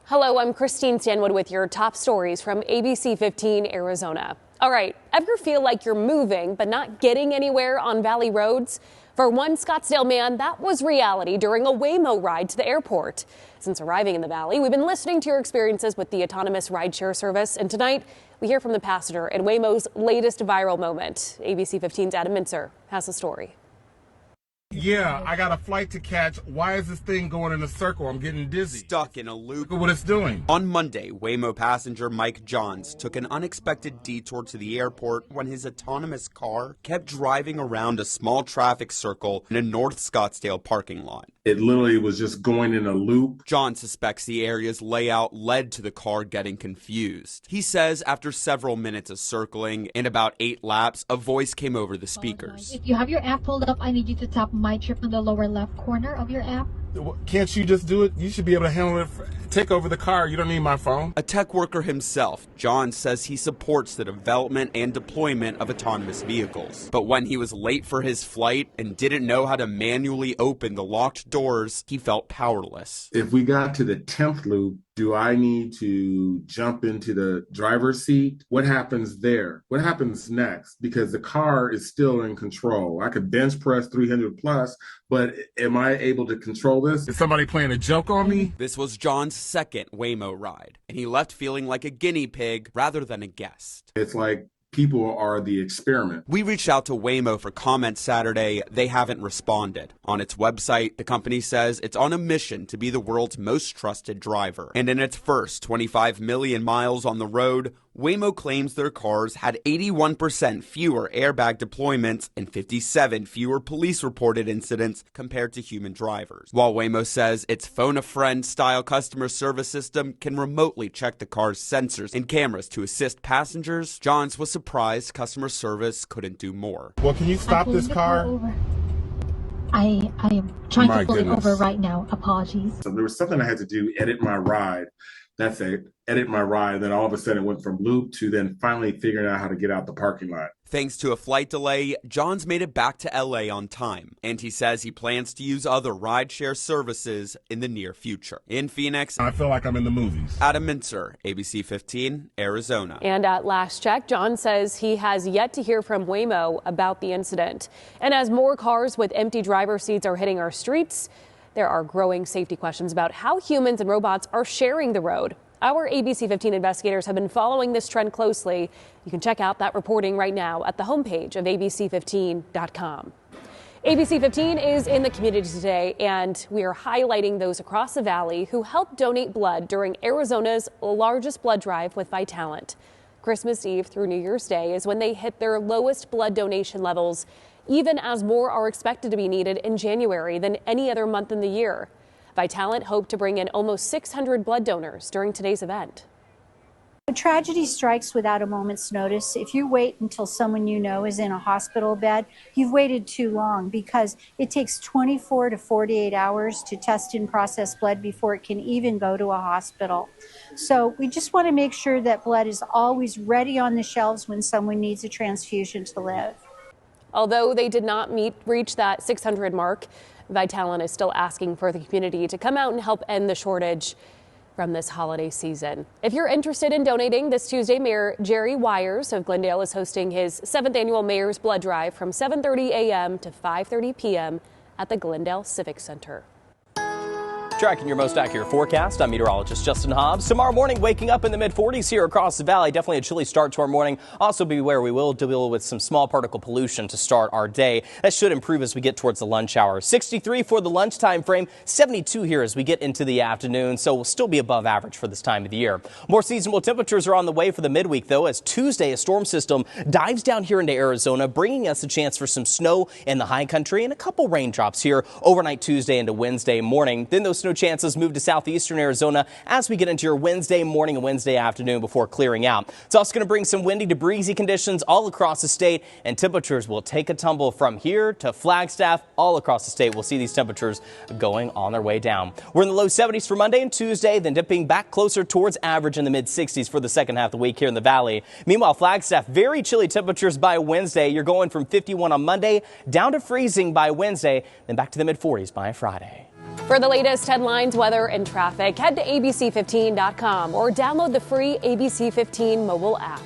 Hello, I'm Christine Stanwood with your top stories from ABC15 Arizona. All right, ever feel like you're moving but not getting anywhere on Valley roads? For one Scottsdale man, that was reality during a Waymo ride to the airport. Since arriving in the Valley, we've been listening to your experiences with the autonomous rideshare service, and tonight we hear from the passenger in Waymo's latest viral moment. ABC15's Adam Mintzer has the story. Yeah, I got a flight to catch. Why is this thing going in a circle? I'm getting dizzy. Stuck in a loop. Look at what it's doing. On Monday, Waymo passenger Mike Johns took an unexpected detour to the airport when his autonomous car kept driving around a small traffic circle in a North Scottsdale parking lot. It literally was just going in a loop. John suspects the area's layout led to the car getting confused. He says after several minutes of circling and about 8 laps, a voice came over the speakers. If you have your app pulled up, I need you to tap my trip in the lower left corner of your app. Can't you just do it? You should be able to handle it. Take over the car. You don't need my phone. A tech worker himself, John says he supports the development and deployment of autonomous vehicles. But when he was late for his flight and didn't know how to manually open the locked doors, he felt powerless. If we got to the 10th loop, do I need to jump into the driver's seat? What happens there? What happens next? Because the car is still in control. I could bench press 300 plus, but am I able to control this? Is somebody playing a joke on me? This was John's second Waymo ride, and he left feeling like a guinea pig rather than a guest. It's like people are the experiment. We reached out to Waymo for comment Saturday. They haven't responded. On its website, the company says it's on a mission to be the world's most trusted driver. And in its first 25 million miles on the road, Waymo claims their cars had 81% fewer airbag deployments and 57 fewer police-reported incidents compared to human drivers. While Waymo says its phone-a-friend style customer service system can remotely check the car's sensors and cameras to assist passengers, Johns was surprised customer service couldn't do more. Well, can you stop this car? I am trying to pull it goodness. over right now. Apologies. So there was something I had to do, edit my ride. That's it. Edit my ride. Then all of a sudden it went from loop to then finally figuring out how to get out the parking lot. Thanks to a flight delay, Johns made it back to LA on time, and he says he plans to use other rideshare services in the near future. In Phoenix, I feel like I'm in the movies. Adam Mintzer, ABC15, Arizona. And at last check, John says he has yet to hear from Waymo about the incident. And as more cars with empty driver seats are hitting our streets, there are growing safety questions about how humans and robots are sharing the road. Our ABC15 investigators have been following this trend closely. You can check out that reporting right now at the homepage of ABC15.com. ABC15 is in the community today, and we are highlighting those across the valley who helped donate blood during Arizona's largest blood drive with Vitalant. Christmas Eve through New Year's Day is when they hit their lowest blood donation levels, even as more are expected to be needed in January than any other month in the year. Vitalant hoped to bring in almost 600 blood donors during today's event. Tragedy strikes without a moment's notice. If you wait until someone you know is in a hospital bed, you've waited too long, because it takes 24 to 48 hours to test and process blood before it can even go to a hospital. So we just want to make sure that blood is always ready on the shelves when someone needs a transfusion to live. Although they did not reach that 600 mark, Vitalant is still asking for the community to come out and help end the shortage from this holiday season. If you're interested in donating this Tuesday, Mayor Jerry Wires of Glendale is hosting his 7th annual Mayor's Blood Drive from 7:30 a.m. to 5:30 p.m. at the Glendale Civic Center. Tracking your most accurate forecast, I'm meteorologist Justin Hobbs. Tomorrow morning, waking up in the mid-40s here across the valley. Definitely a chilly start to our morning. Also beware, we will deal with some small particle pollution to start our day. That should improve as we get towards the lunch hour. 63 for the lunchtime frame, 72 here as we get into the afternoon, so we'll still be above average for this time of the year. More seasonable temperatures are on the way for the midweek, though, as Tuesday a storm system dives down here into Arizona, bringing us a chance for some snow in the high country and a couple raindrops here overnight Tuesday into Wednesday morning. Then those snow chances move to southeastern Arizona as we get into your Wednesday morning and Wednesday afternoon before clearing out. It's also going to bring some windy to breezy conditions all across the state, and temperatures will take a tumble from here to Flagstaff. All across the state, we'll see these temperatures going on their way down. We're in the low 70s for Monday and Tuesday, then dipping back closer towards average in the mid 60s for the second half of the week here in the valley. Meanwhile, Flagstaff, very chilly temperatures by Wednesday. You're going from 51 on Monday down to freezing by Wednesday, then back to the mid 40s by Friday. For the latest headlines, weather, and traffic, head to abc15.com or download the free ABC15 mobile app.